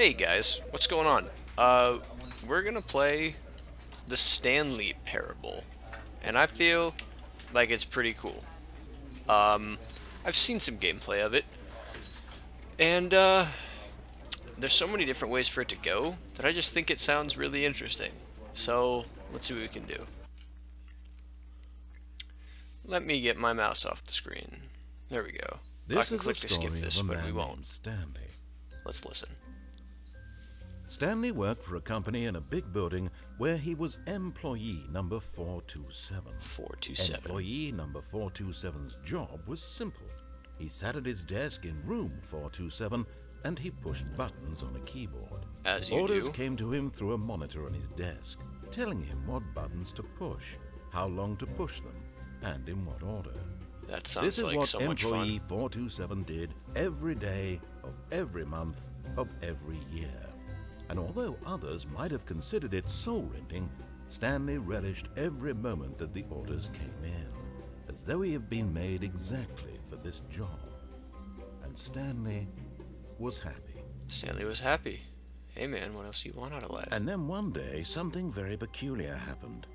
Hey guys, what's going on? We're gonna play the Stanley Parable, and I feel like it's pretty cool. I've seen some gameplay of it, and there's so many different ways for it to go that I just think it sounds really interesting. So let's see what we can do. Let me get my mouse off the screen. There we go. I can click to skip this, but we won't. Stanley. Let's listen. Stanley worked for a company in a big building where he was employee number 427. 427. Employee number 427's job was simple. He sat at his desk in room 427 and he pushed buttons on a keyboard. As you Orders do. came to him through a monitor on his desk, telling him what buttons to push, how long to push them, and in what order. That This sounds is like what so much employee fun. 427 did every day of every month of every year. And although others might have considered it soul-rending, Stanley relished every moment that the orders came in, as though he had been made exactly for this job. And Stanley was happy. Stanley was happy. Hey man, what else do you want out of life? And then one day, something very peculiar happened.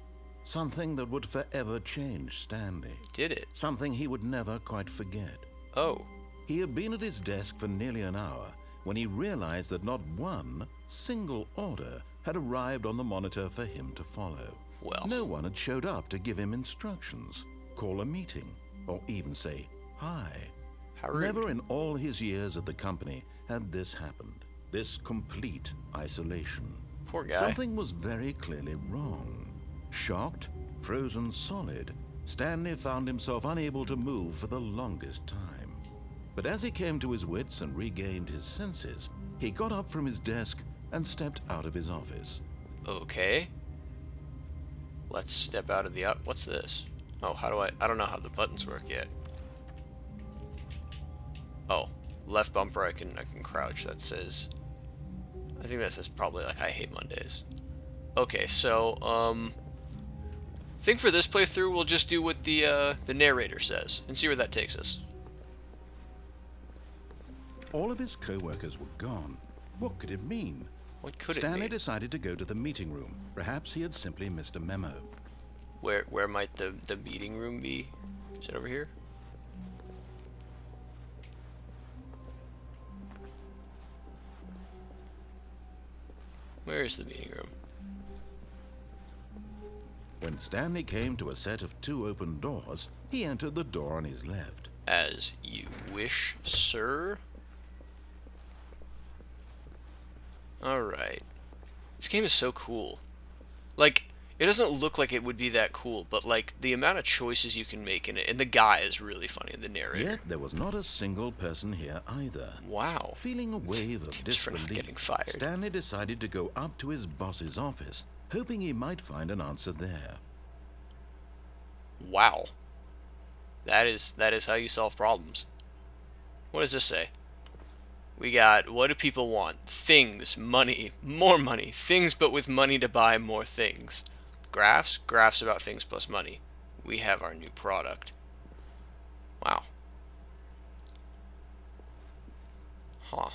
Something that would forever change Stanley. Did it? Something he would never quite forget. Oh. He had been at his desk for nearly an hour when he realized that not one single order had arrived on the monitor for him to follow. Well. No one had showed up to give him instructions, call a meeting, or even say hi. How rude. Never in all his years at the company had this happened. This complete isolation. Poor guy. Something was very clearly wrong. Shocked, frozen solid, Stanley found himself unable to move for the longest time. But as he came to his wits and regained his senses, he got up from his desk and stepped out of his office. Okay. Let's step out of the what's this? Oh, how do I don't know how the buttons work yet. Oh, left bumper I can crouch. That says, I think that says probably like I hate Mondays. Okay, so I think for this playthrough we'll just do what the narrator says and see where that takes us. All of his co-workers were gone. What could it mean? What could it Stanley mean? decided to go to the meeting room. Perhaps he had simply missed a memo. Where might the meeting room be? Is it over here? Where is the meeting room? When Stanley came to a set of two open doors, he entered the door on his left. As you wish, sir. Alright. This game is so cool. Like, it doesn't look like it would be that cool, but like, the amount of choices you can make in it, and the guy is really funny, the narrator. Yet there was not a single person here either. Wow. Feeling a wave of Tips for not disbelief, getting fired. Stanley decided to go up to his boss's office, hoping he might find an answer there. Wow. That is how you solve problems. What does this say? We got, what do people want? Things, money, more money. Things but with money to buy more things. Graphs? Graphs about things plus money. We have our new product. Wow. Huh.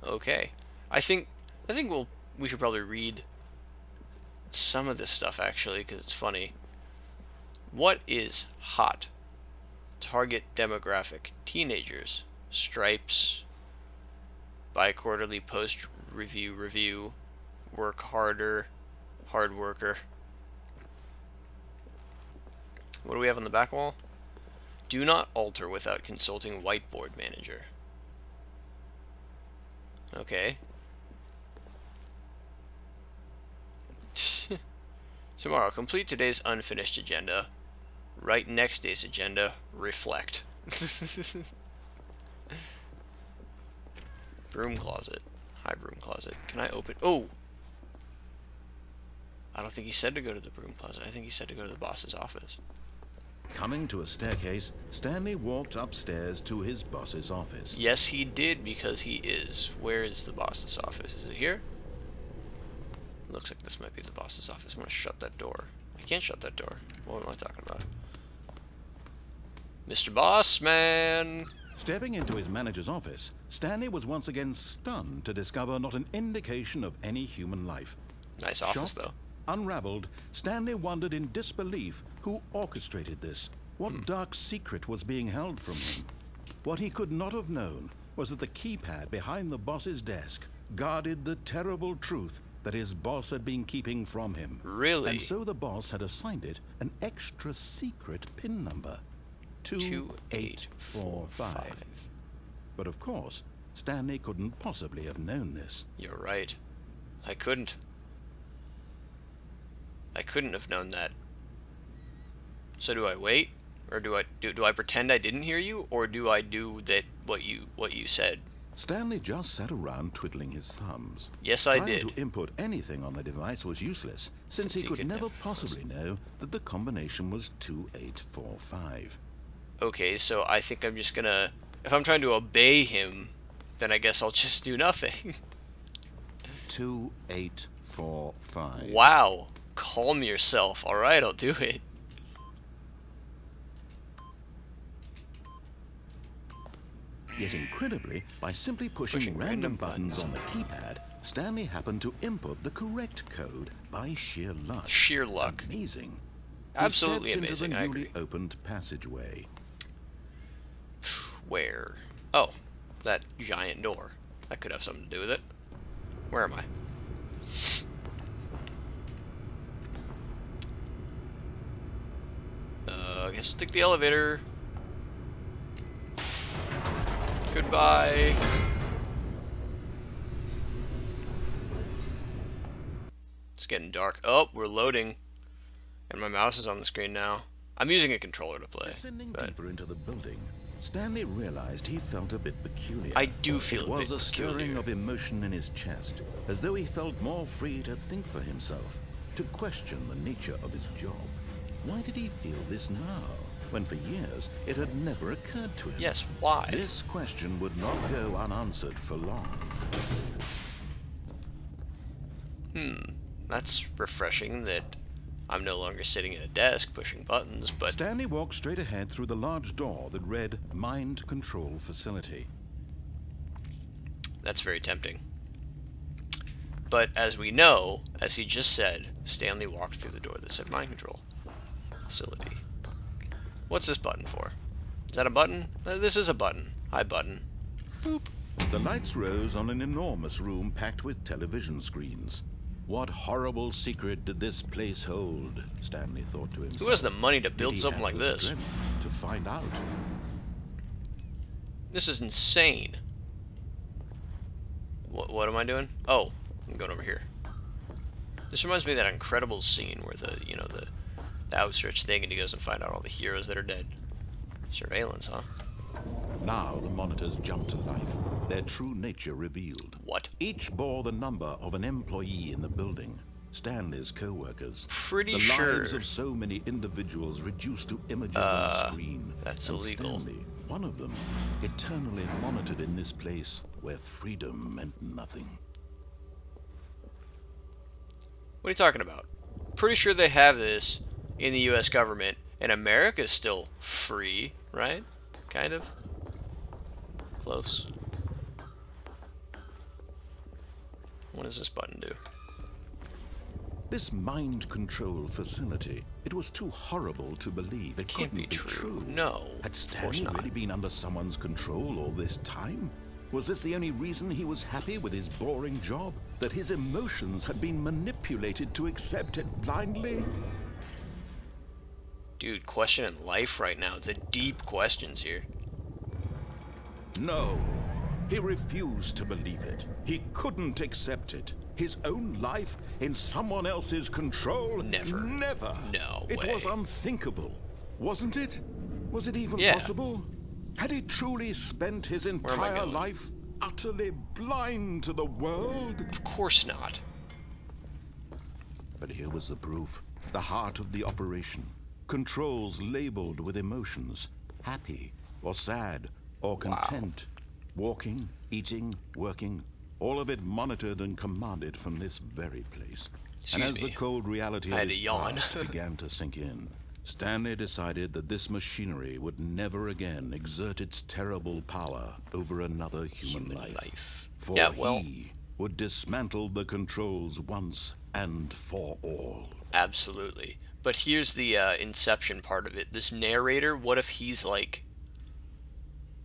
Okay. I think we should probably read some of this stuff actually, because it's funny. What is hot? Target demographic: teenagers. Stripes. Bi-quarterly post review. Work harder. Hard worker. What do we have on the back wall? Do not alter without consulting whiteboard manager. Okay. Tomorrow, complete today's unfinished agenda. Write next day's agenda. Reflect. Broom closet. Hi, broom closet. Can I open? Oh! I don't think he said to go to the broom closet. I think he said to go to the boss's office. Coming to a staircase, Stanley walked upstairs to his boss's office. Yes, he did, because he is. Where is the boss's office? Is it here? Looks like this might be the boss's office. I'm gonna shut that door. I can't shut that door. What am I talking about? Mr. Boss Man! Stepping into his manager's office, Stanley was once again stunned to discover not an indication of any human life. Nice office, Shocked, though. unraveled, Stanley wondered in disbelief who orchestrated this. What dark secret was being held from him? What he could not have known was that the keypad behind the boss's desk guarded the terrible truth that his boss had been keeping from him. Really? And so the boss had assigned it an extra secret PIN number. 2845. But of course, Stanley couldn't possibly have known this. You're right. I couldn't. I couldn't have known that. So do I wait? Or do I pretend I didn't hear you? Or do I do that what you said? Stanley just sat around twiddling his thumbs. Yes, I did. Trying to input anything on the device was useless, since he could never possibly know that the combination was 2845. Okay, so I think I'm just gonna... If I'm trying to obey him, then I guess I'll just do nothing. 2845. Wow. Calm yourself. Alright, I'll do it. Yet incredibly, by simply pushing random buttons on the keypad, Stanley happened to input the correct code by sheer luck. Sheer luck. Amazing. Absolutely he amazing, into I the newly agree. opened passageway. Where? Oh, that giant door. That could have something to do with it. Where am I? I guess take the elevator. Goodbye. It's getting dark. Oh, we're loading. And my mouse is on the screen now. I'm using a controller to play. Descending But deeper into the building, Stanley realized he felt a bit peculiar. I do feel it a was bit a stirring peculiar. of emotion in his chest, as though he felt more free to think for himself, to question the nature of his job. Why did he feel this now, when for years it had never occurred to him? Yes, why? This question would not go unanswered for long. That's refreshing that I'm no longer sitting at a desk pushing buttons, but Stanley walked straight ahead through the large door that read Mind Control Facility. that's very tempting. But as we know, as he just said, Stanley walked through the door that said Mind Control Facility. What's this button for? Is that a button? This is a button. Hi, button. Boop. The lights rose on an enormous room packed with television screens. What horrible secret did this place hold? Stanley thought to himself. Who has the money to Did build he something have like the this? strength to find out? This is insane. What am I doing? Oh, I'm going over here. This reminds me of that incredible scene where the outstretched thing and he goes and find out all the heroes that are dead. Surveillance, huh? Now the monitors jumped to life, their true nature revealed. What? Each bore the number of an employee in the building, Stanley's co-workers. Pretty the sure. lives of so many individuals reduced to images on the screen. That's and illegal. Stanley, one of them, eternally monitored in this place where freedom meant nothing. What are you talking about? Pretty sure they have this in the U.S. government, and America's still free, right? Kind of. Close. What does this button do? This mind control facility, it was too horrible to believe. It Can't couldn't be true. No, Had of course Stanley not. really been under someone's control all this time? Was this the only reason he was happy with his boring job? That his emotions had been manipulated to accept it blindly? Dude, questioning life right now. The deep questions here. No. He refused to believe it. He couldn't accept it. His own life in someone else's control? Never. Never. No It way. was unthinkable, wasn't it? Was it even Yeah. possible? Had he truly spent his am I entire going? life utterly blind to the world? Of course not. But here was the proof. The heart of the operation. Controls labeled with emotions. Happy or sad or content. Walking, eating, working. All of it monitored and commanded from this very place. Excuse and as me. the cold reality I of had his to yawn. past began to sink in, Stanley decided that this machinery would never again exert its terrible power over another human life. For yeah, well, he would dismantle the controls once and for all. Absolutely. But here's the inception part of it. This narrator, what if he's like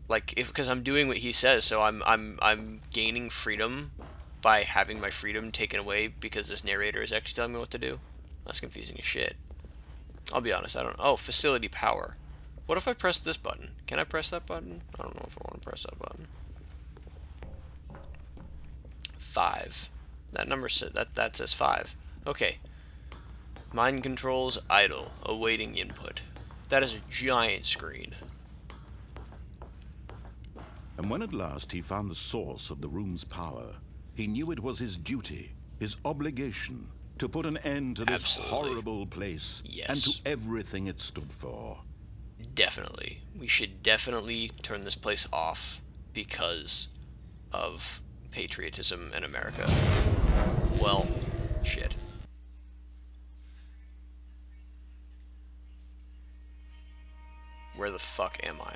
if because I'm doing what he says, so I'm gaining freedom by having my freedom taken away because this narrator is actually telling me what to do? That's confusing as shit. I'll be honest, I don't... Oh, facility power. What if I press this button? Can I press that button? I don't know if I want to press that button. 5. That number says... That says 5. Okay. Mind controls idle. Awaiting input. That is a giant screen. And when at last he found the source of the room's power, he knew it was his duty, his obligation, to put an end to this horrible place and to everything it stood for. Definitely. We should definitely turn this place off because of patriotism in America. Well, shit. Where the fuck am I?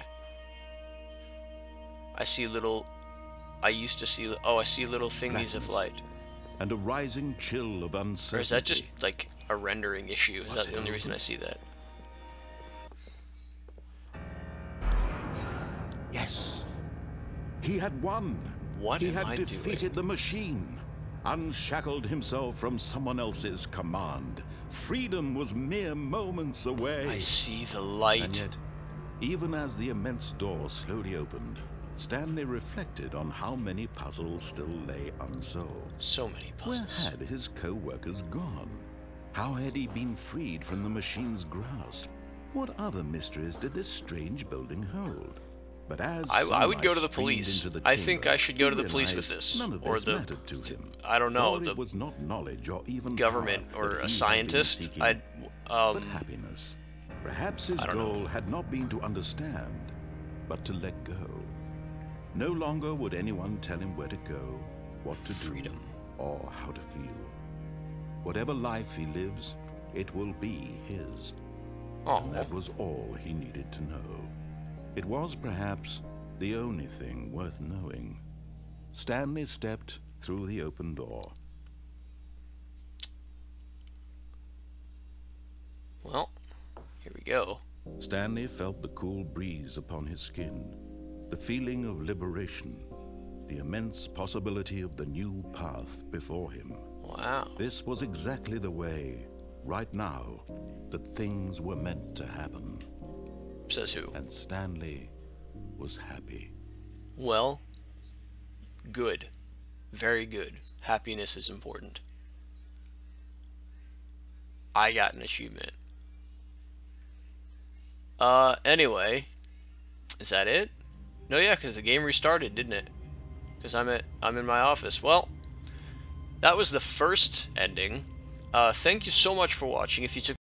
I see little... I used to see... Oh, I see little thingies of light. And a rising chill of uncertainty. Or is that just, like, a rendering issue? Is that the only reason I see that? Yes. He had won. What He had defeated the machine. Unshackled himself from someone else's command. Freedom was mere moments away. I see the light. And yet, even as the immense door slowly opened, Stanley reflected on how many puzzles still lay unsolved. So many puzzles. Where had his co-workers gone? How had he been freed from the machine's grasp? What other mysteries did this strange building hold? But as I would go to the police. I think I should go to the police with this. None of or this the mattered to him. I don't know, it was not knowledge or even government or a scientist. But happiness. Perhaps his goal had not been to understand, but to let go. No longer would anyone tell him where to go, what to do, or how to feel. Whatever life he lives, it will be his. And that was all he needed to know. It was perhaps the only thing worth knowing. Stanley stepped through the open door. Well, here we go. Stanley felt the cool breeze upon his skin, the feeling of liberation, the immense possibility of the new path before him. Wow. This was exactly the way, right now, that things were meant to happen. Says who? And Stanley was happy. Well, good. Very good. Happiness is important. I got an achievement. Anyway, is that it? No, yeah, because the game restarted, didn't it? Because I'm in my office. Well, that was the first ending. Thank you so much for watching. If you took